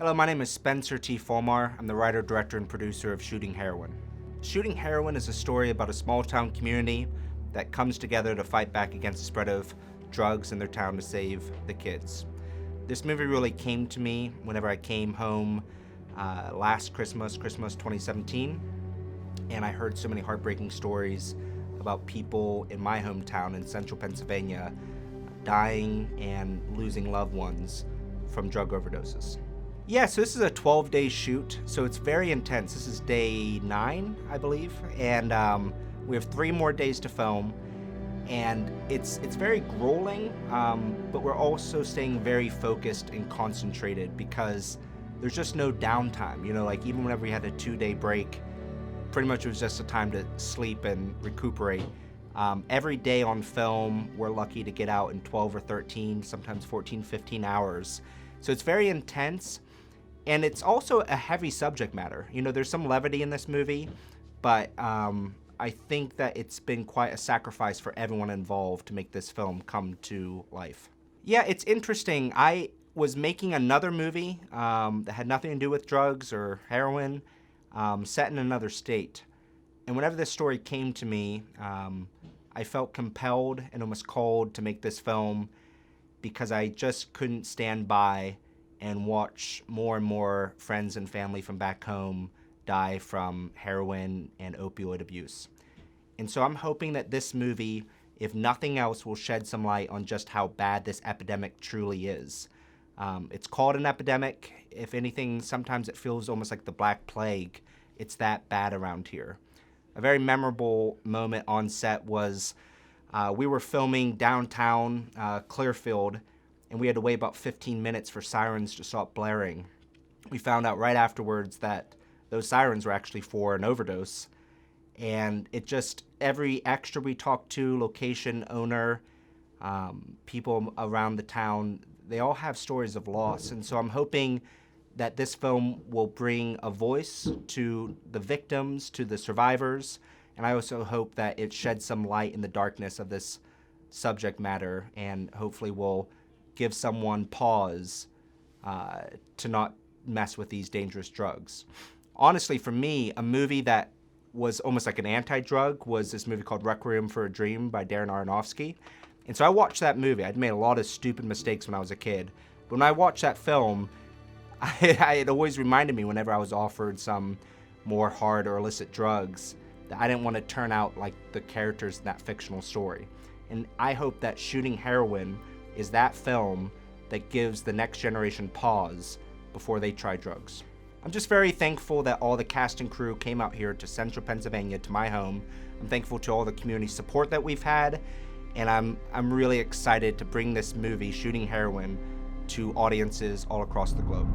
Hello, my name is Spencer T. Folmar. I'm the writer, director, and producer of Shooting Heroin. Shooting Heroin is a story about a small-town community that comes together to fight back against the spread of drugs in their town to save the kids. This movie really came to me whenever I came home last Christmas 2017, and I heard so many heartbreaking stories about people in my hometown in central Pennsylvania dying and losing loved ones from drug overdoses. Yeah, so this is a 12-day shoot, so it's very intense. This is day 9, I believe, and we have 3 more days to film, and it's very grueling, but we're also staying very focused and concentrated because there's just no downtime. You know, like even whenever we had a 2-day break, pretty much it was just a time to sleep and recuperate. Every day on film, we're lucky to get out in 12 or 13, sometimes 14, 15 hours. So it's very intense. And it's also a heavy subject matter. You know, there's some levity in this movie, but I think that it's been quite a sacrifice for everyone involved to make this film come to life. Yeah, it's interesting. I was making another movie that had nothing to do with drugs or heroin, set in another state. And whenever this story came to me, I felt compelled and almost called to make this film because I just couldn't stand by and watch more and more friends and family from back home die from heroin and opioid abuse. And so I'm hoping that this movie, if nothing else, will shed some light on just how bad this epidemic truly is. It's called an epidemic. If anything, sometimes it feels almost like the Black Plague. It's that bad around here. A very memorable moment on set was we were filming downtown Clearfield, and we had to wait about 15 minutes for sirens to stop blaring. We found out right afterwards that those sirens were actually for an overdose. And it just, every extra we talked to, location owner, people around the town, they all have stories of loss. And so I'm hoping that this film will bring a voice to the victims, to the survivors. And I also hope that it sheds some light in the darkness of this subject matter and hopefully will give someone pause to not mess with these dangerous drugs. Honestly, for me, a movie that was almost like an anti-drug was this movie called Requiem for a Dream by Darren Aronofsky. And so I watched that movie. I'd made a lot of stupid mistakes when I was a kid. But when I watched that film, it always reminded me whenever I was offered some more hard or illicit drugs that I didn't want to turn out like the characters in that fictional story. And I hope that Shooting Heroin is that film that gives the next generation pause before they try drugs. I'm just very thankful that all the cast and crew came out here to central Pennsylvania, to my home. I'm thankful to all the community support that we've had, and I'm really excited to bring this movie, Shooting Heroin, to audiences all across the globe.